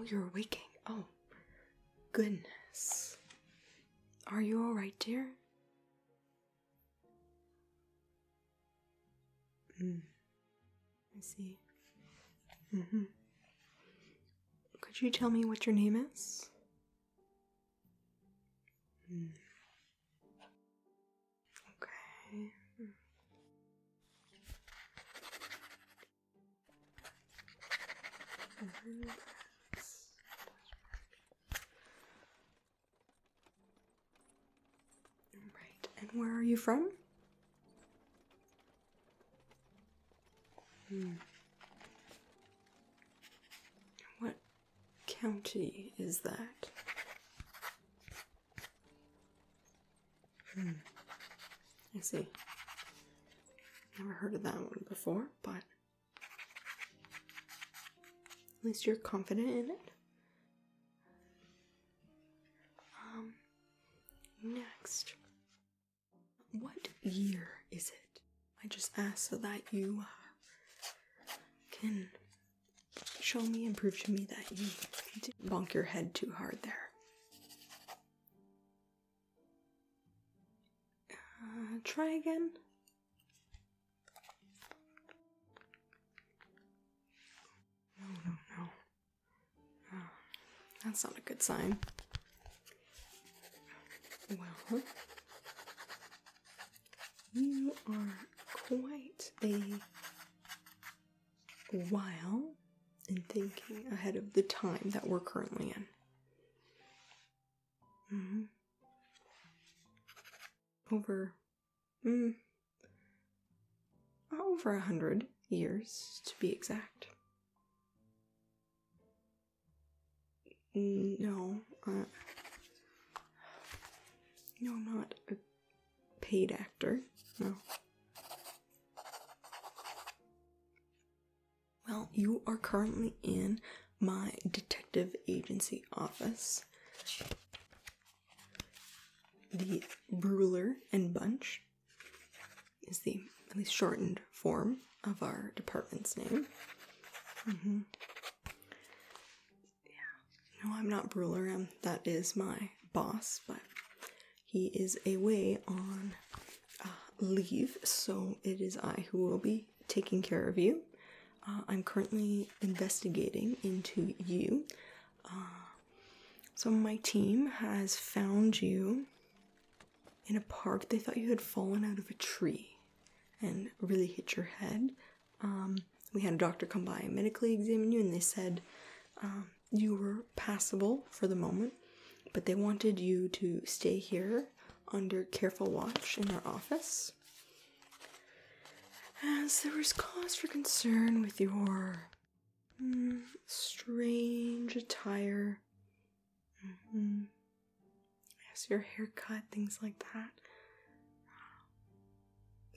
Oh, you're waking. Oh, goodness. Are you alright, dear? I see. Could you tell me what your name is? Okay. Right. And where are you from? What county is that? I see. Never heard of that one before, but at least you're confident in it. Next. What year is it? I just asked so that you can show me and prove to me that you didn't bonk your head too hard there. Try again. No. Oh, that's not a good sign. Well, you are quite a while in thinking ahead of the time that we're currently in. Over 100 years to be exact. No, not a paid actor, no. Well, you are currently in my detective agency office. The Bruler and Bunch is the at least shortened form of our department's name. Yeah. No, I'm not Bruler. That is my boss, but he is away on leave, so it is I who will be taking care of you. I'm currently investigating into you. So my team has found you in a park. They thought you had fallen out of a tree and really hit your head. We had a doctor come by and medically examine you, and they said you were passable for the moment, but they wanted you to stay here under careful watch in our office, as there was cause for concern with your strange attire. Yes, your haircut, things like that.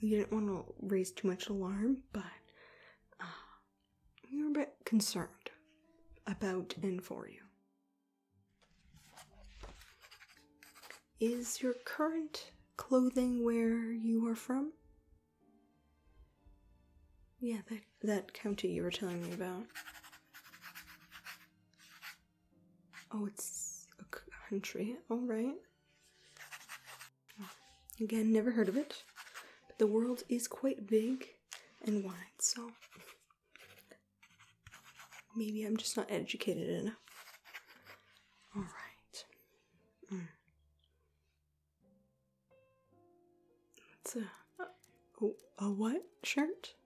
We didn't want to raise too much alarm, but we were a bit concerned about and for you. Is your current clothing where you are from? Yeah, that county you were telling me about. Oh, it's a country. Alright. Again, never heard of it. But the world is quite big and wide, so maybe I'm just not educated enough. Alright. It's a what shirt?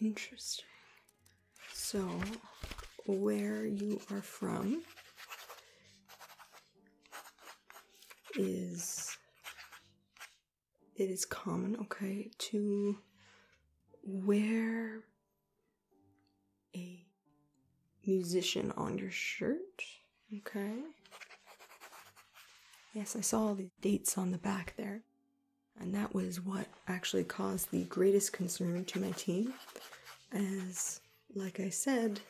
Interesting. So, where you are from is common, okay, to wear a musician on your shirt, okay? Yes, I saw the dates on the back there, and that was what actually caused the greatest concern to my team, as, like I said,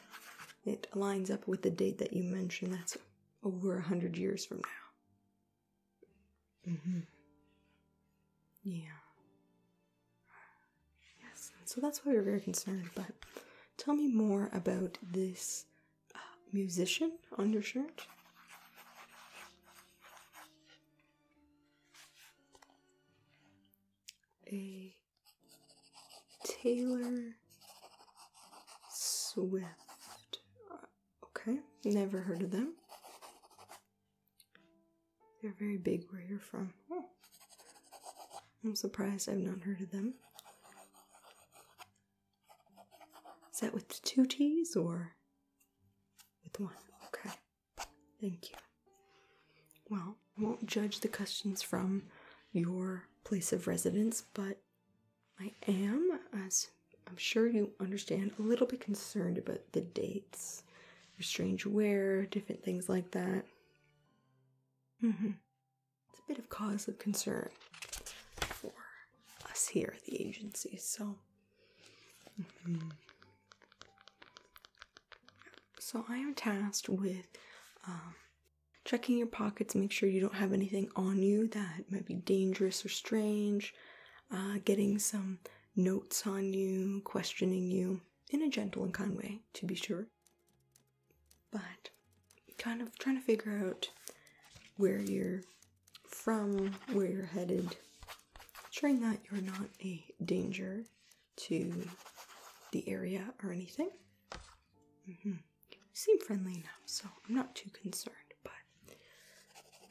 it lines up with the date that you mentioned. That's over 100 years from now. Yeah. Yes, So that's why we're very concerned. But tell me more about this musician on your shirt. A Taylor Swift. Okay, never heard of them. They're very big where you're from. Oh. I'm surprised I've not heard of them. Is that with 2 T's or with 1? Okay, thank you. Well, I won't judge the questions from your place of residence, but I am, as I'm sure you understand, a little bit concerned about the dates, your strange wear, different things like that. It's a bit of cause of concern for us here at the agency, so. So I am tasked with checking your pockets, make sure you don't have anything on you that might be dangerous or strange, getting some notes on you, questioning you in a gentle and kind way, to be sure. But kind of trying to figure out where you're from, where you're headed, ensuring that you're not a danger to the area or anything. You seem friendly enough, so I'm not too concerned, but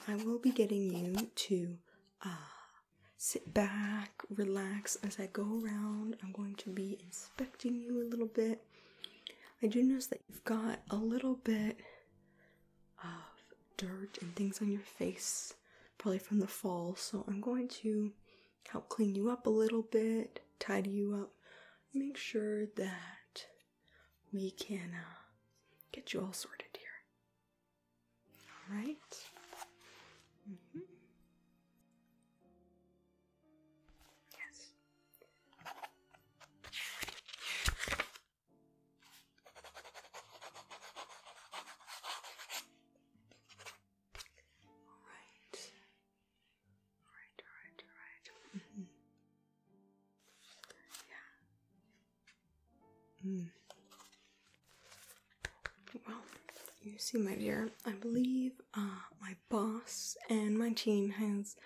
I will be getting you to sit back, relax as I go around. I'm going to be inspecting you a little bit. I do notice that you've got a little bit of dirt and things on your face, probably from the fall, so I'm going to help clean you up a little bit, tidy you up, make sure that we can get you all sorted here. All right? Yes. Well, you see, my dear, I believe my boss and my team has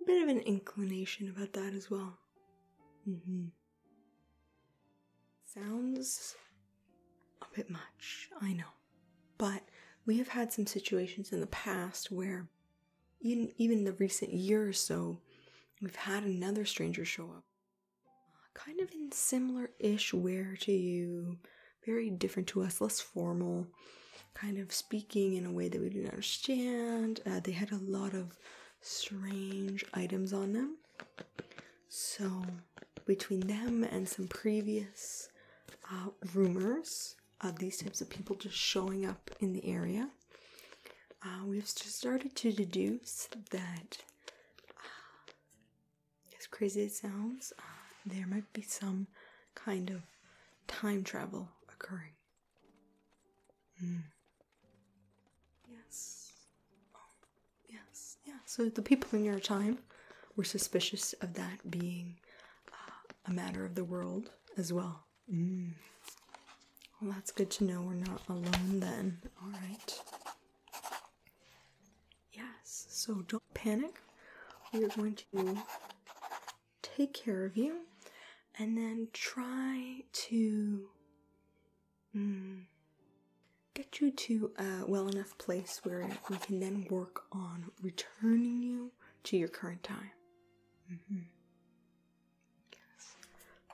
a bit of an inclination about that as well. Sounds a bit much, I know, but we have had some situations in the past where even in the recent year or so, we've had another stranger show up. Kind of in similar-ish wear to you, very different to us, less formal, kind of speaking in a way that we didn't understand. They had a lot of strange items on them. So between them and some previous rumors of these types of people just showing up in the area, we've just started to deduce that, as crazy as it sounds, there might be some kind of time travel occurring. Yes. Oh, yes. Yeah. So the people in your time were suspicious of that being a matter of the world as well. Well, that's good to know we're not alone then. All right. Yes. So don't panic. We are going to take care of you and then try to get you to a well enough place where we can then work on returning you to your current time. Yes.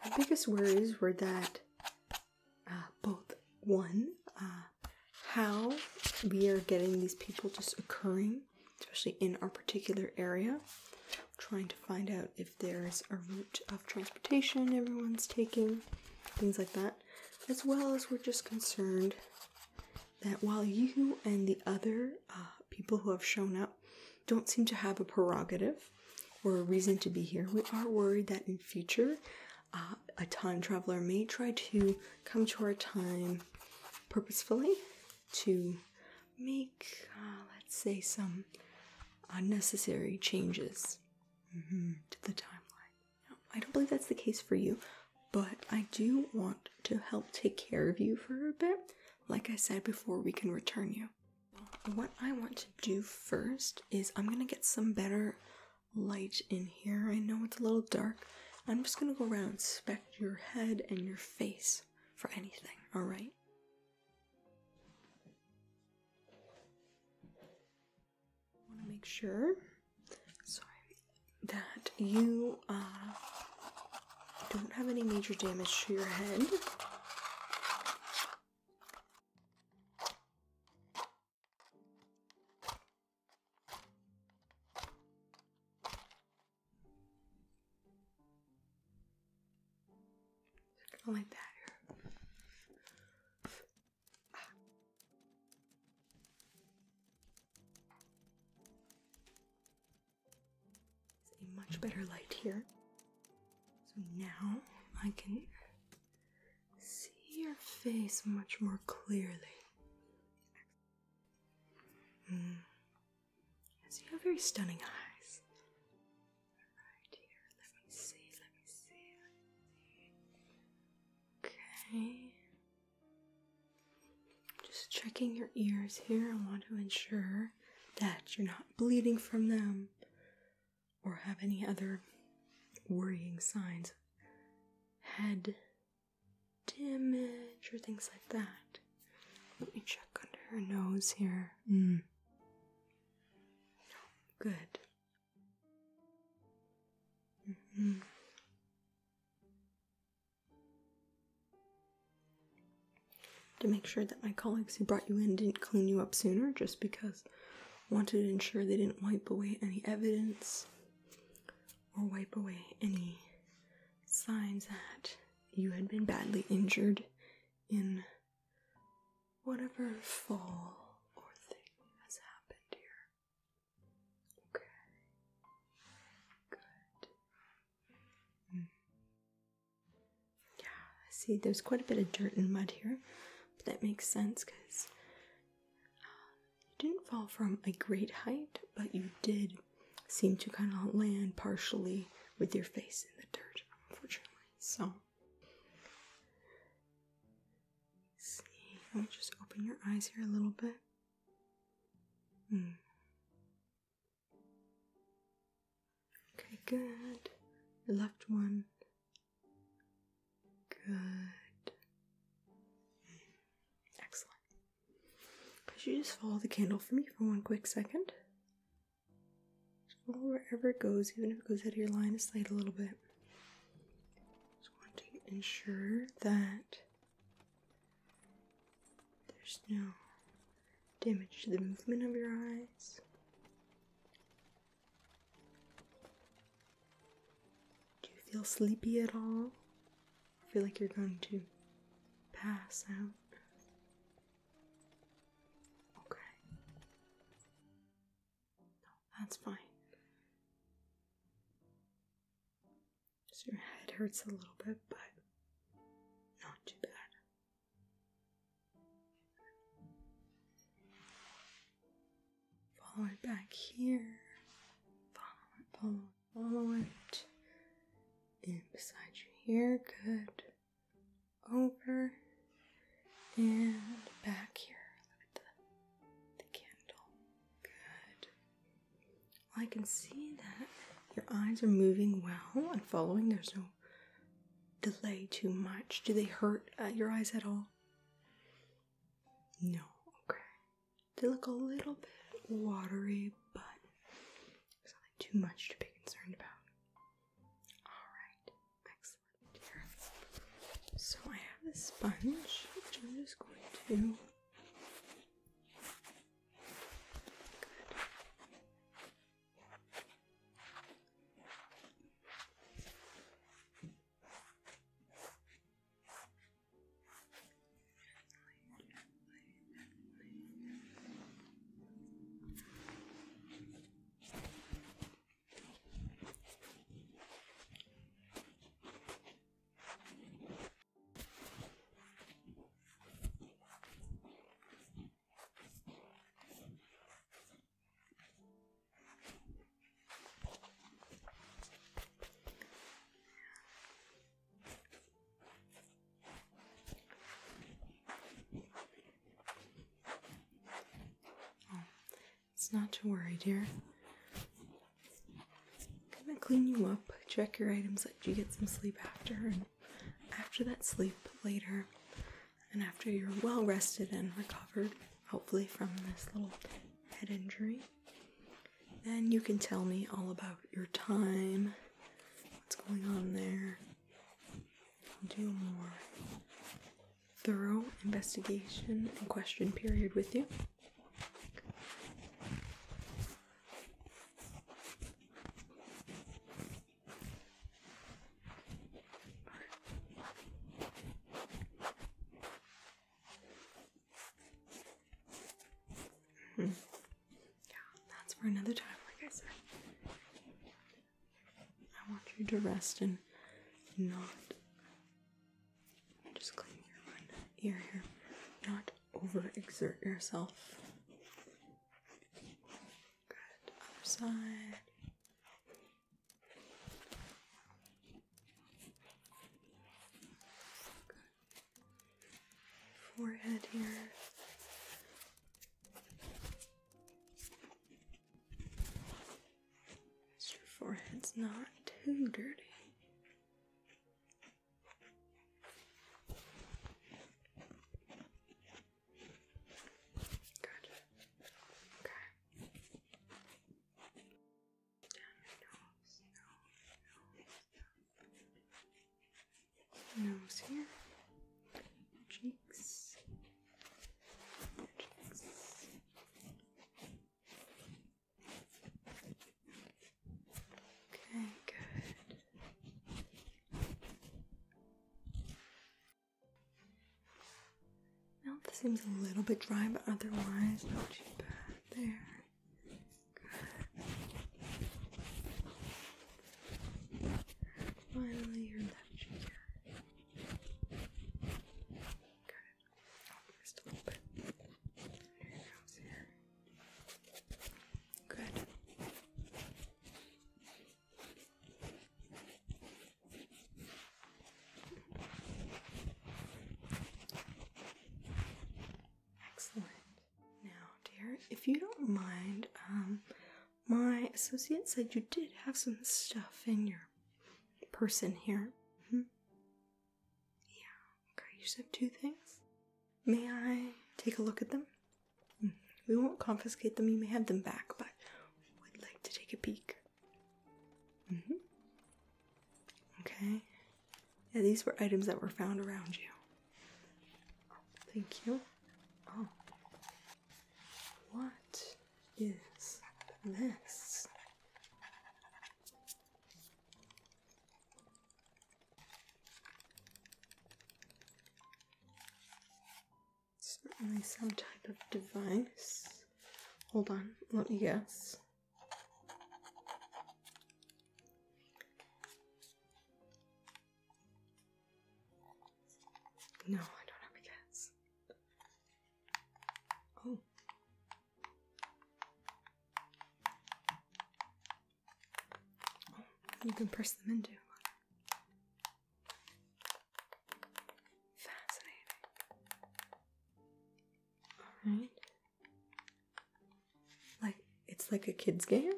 Our biggest worries were that both, one, how we are getting these people just occurring, especially in our particular area, trying to find out if there's a route of transportation everyone's taking, things like that, as well as we're just concerned that while you and the other people who have shown up don't seem to have a prerogative or a reason to be here, we are worried that in future a time traveler may try to come to our time purposefully to make, let's say, some unnecessary changes to the timeline. Now, I don't believe that's the case for you, but I do want to help take care of you for a bit, like I said before we can return you. What I want to do first is I'm gonna get some better light in here. I know it's a little dark. I'm just gonna go around and inspect your head and your face for anything, alright? I want to make sure, that you don't have any major damage to your head. Like that here. It's a much better light here. So now I can see your face much more clearly. Yes, you have very stunning eyes. Right here, let me see. Okay. Just checking your ears here. I want to ensure that you're not bleeding from them or have any other worrying signs. Head damage or things like that. Let me check under her nose here. Good. To make sure that my colleagues who brought you in didn't clean you up sooner, just because I wanted to ensure they didn't wipe away any evidence or wipe away any signs that you had been badly injured in whatever fall or thing has happened here. Okay. Good. Yeah, I see there's quite a bit of dirt and mud here. That makes sense because you didn't fall from a great height, but you did seem to kind of land partially with your face in the dirt, unfortunately. So, see, let me just open your eyes here a little bit. Okay, good. The left one. Good. Could you just follow the candle for me for one quick second? Just follow wherever it goes, even if it goes out of your line of sight a little bit. Just want to ensure that there's no damage to the movement of your eyes. Do you feel sleepy at all? I feel like you're going to pass out. That's fine. So your head hurts a little bit, but not too bad. Follow it back here. Follow it. In beside you here. Good. Over. And back here. Look at the candle. Good. I can see that your eyes are moving well and following. There's no delay too much. Do they hurt your eyes at all? No. Okay. They look a little bit watery, but there's nothing too much to be concerned about. Alright. Excellent. Here. So I have this sponge, which I'm just going to not to worry, dear. I'm gonna clean you up, check your items, let you get some sleep after, and after that sleep later, and after you're well rested and recovered, hopefully from this little head injury, then you can tell me all about your time, what's going on there. I'll do a more thorough investigation and question period with you. Yeah, that's for another time, like I said. I want you to rest and not just clean your one ear here, not overexert yourself. Good. Other side. Good. Forehead here. Forehead's not too dirty. Good. Okay. Down your nose here. Cheeks. Okay, good. Now this seems a little bit dry, but otherwise not too bad there. Good. Finally, your left cheek here. Good. Oh, just a little bit. Your nose here. Good. Excellent. Now, dear, if you don't mind, my associate said you did have some stuff in your person here. Yeah, okay, you said 2 things. May I take a look at them? We won't confiscate them, you may have them back, but would like to take a peek. Okay. Yeah, these were items that were found around you. Oh, thank you. Oh. What is this? Certainly some type of device. Hold on, let me guess. No, I don't have a guess. Oh. You can press them into. Fascinating. Alright. It's like a kid's game?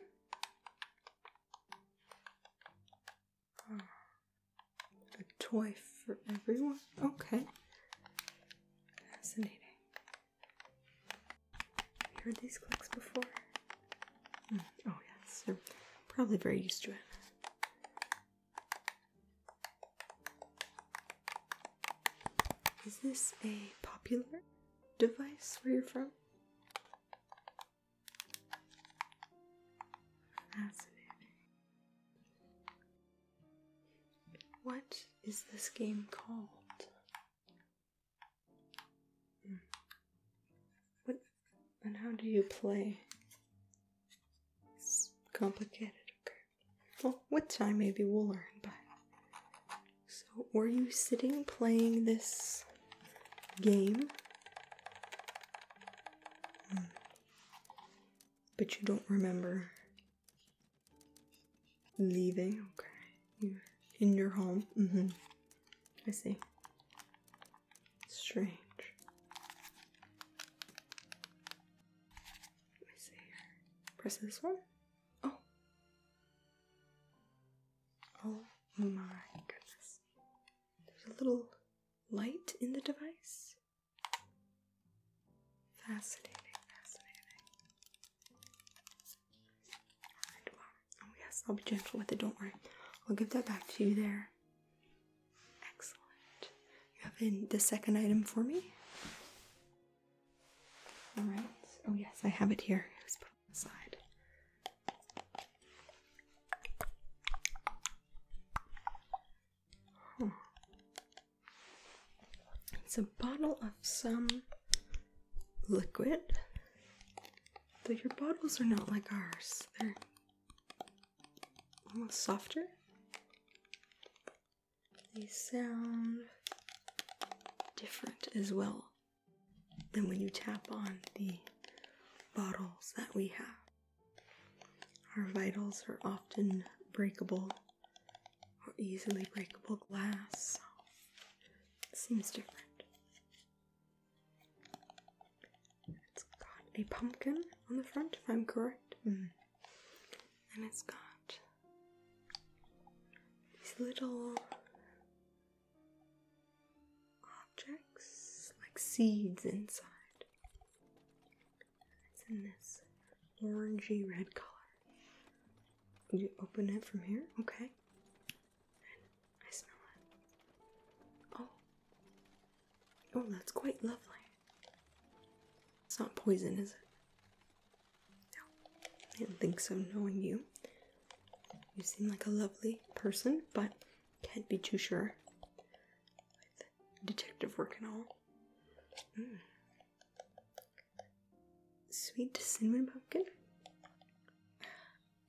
Oh. A toy for everyone? Okay. Fascinating. Have you heard these clicks before? Oh yes, you're probably very used to it. Is this a popular device where you're from? Fascinating. What is this game called? What and how do you play? It's complicated, okay. Well, with time maybe we'll learn, but so were you sitting playing this game? But you don't remember leaving? Okay. You're in your home? I see. Strange. Let me see here. press this one. Oh. Oh my goodness. There's a little light in the device. Fascinating, fascinating. Alright, well, oh yes, I'll be gentle with it, don't worry. I'll give that back to you there. Excellent. You have the second item for me? Alright. Oh yes, I have it here. Let's put it on the side. Huh. It's a bottle of some liquid. Though your bottles are not like ours. They're almost softer. They sound different as well than when you tap on the bottles that we have. Our vitals are often breakable or easily breakable glass, so it seems different. It's got a pumpkin on the front, if I'm correct. And it's got these little objects like seeds inside. It's in this orangey red color. You open it from here? Okay. I smell it. Oh. Oh, that's quite lovely. It's not poison, is it? No. I didn't think so, knowing you. You seem like a lovely person, but can't be too sure. With detective work and all. Sweet cinnamon pumpkin.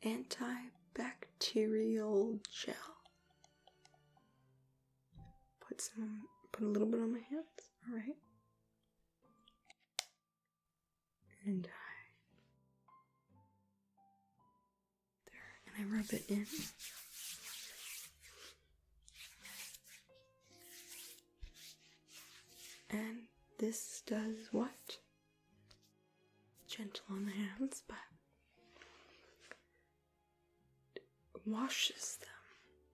Antibacterial gel. Put a little bit on my hands. Alright. And I rub it in. And this does what? Gentle on the hands, but washes them,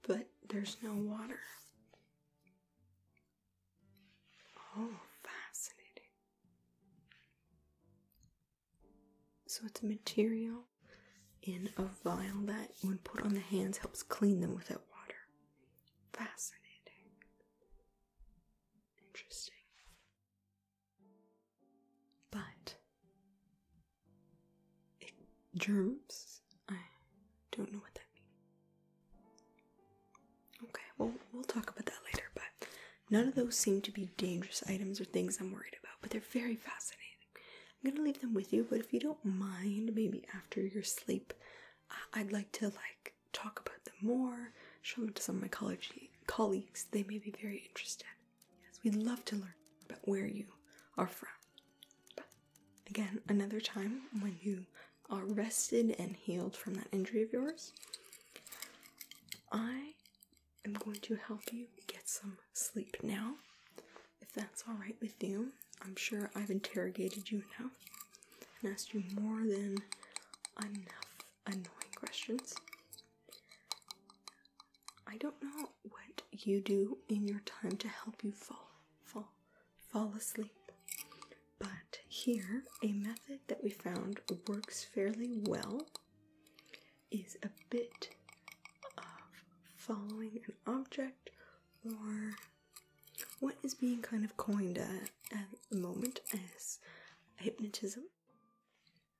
but there's no water. Oh, fascinating. So it's a material in a vial that, when put on the hands, helps clean them without water. Fascinating. Interesting. But germs, I don't know what that means. Okay, well, we'll talk about that later, but none of those seem to be dangerous items or things I'm worried about, but they're very fascinating. I'm gonna leave them with you, but if you don't mind, maybe after your sleep, I'd like to talk about them more, show them to some of my colleagues. They may be very interested. Yes, we'd love to learn about where you are from. But again, another time when you are rested and healed from that injury of yours, I am going to help you get some sleep now, if that's alright with you. I'm sure I've interrogated you enough and asked you more than enough annoying questions. I don't know what you do in your time to help you fall asleep, but here, a method that we found works fairly well is a bit of following an object, or what is being kind of coined at the moment as hypnotism.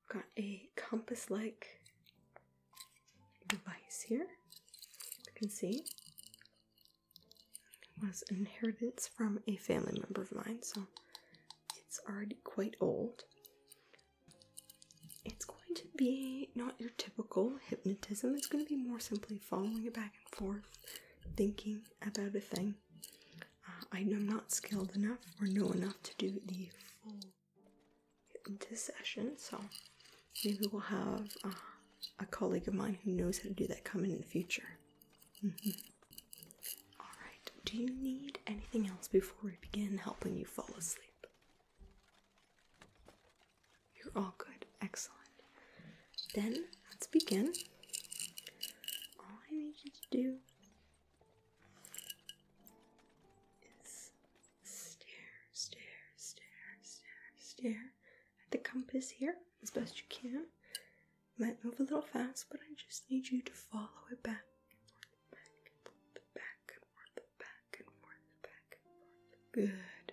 Got a compass-like device here. You can see it was an inheritance from a family member of mine, so it's already quite old. It's going to be not your typical hypnotism. It's going to be more simply following it back and forth, thinking about a thing. I'm not skilled enough or know enough to do the full hypnotist session, so maybe we'll have a colleague of mine who knows how to do that come in the future. Alright, do you need anything else before we begin helping you fall asleep? You're all good. Excellent. Then let's begin. All I need you to do is stare at the compass here as best you can. You might move a little fast, but I just need you to follow it back and forth, back and forth, back and forth, back and forth. Good.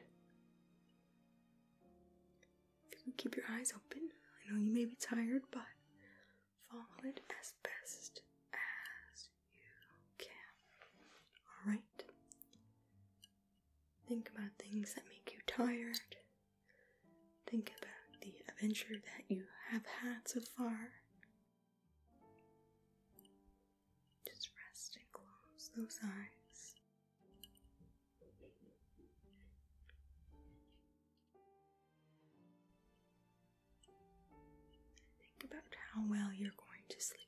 If you can keep your eyes open, I know you may be tired, but follow it as best as you can. Alright? Think about things that make you tired. Think about the adventure that you have had so far. Just rest and close those eyes. Think about how well you're going to sleep.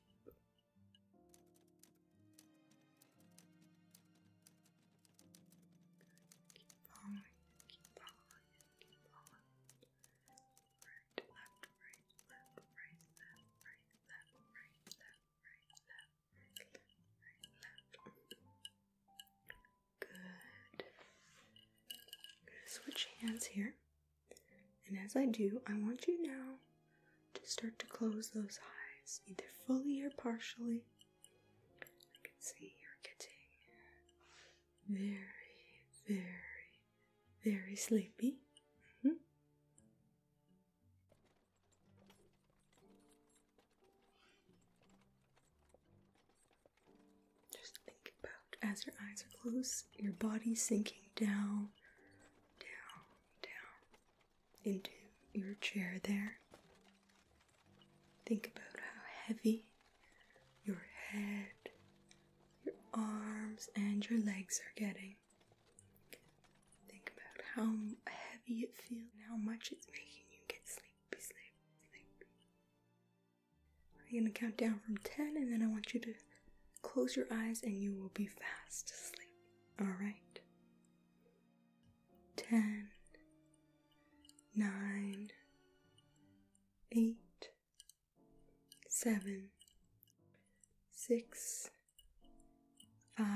Switch hands here, and as I do, I want you now to start to close those eyes, either fully or partially. I can see you're getting very sleepy. Just think about, as your eyes are closed, your body sinking down into your chair there. Think about how heavy your head, your arms, and your legs are getting. Think about how heavy it feels and how much it's making you get sleepy. I'm going to count down from 10, and then I want you to close your eyes and you will be fast asleep. Alright? 10, 9, 8, 7, 6, 5,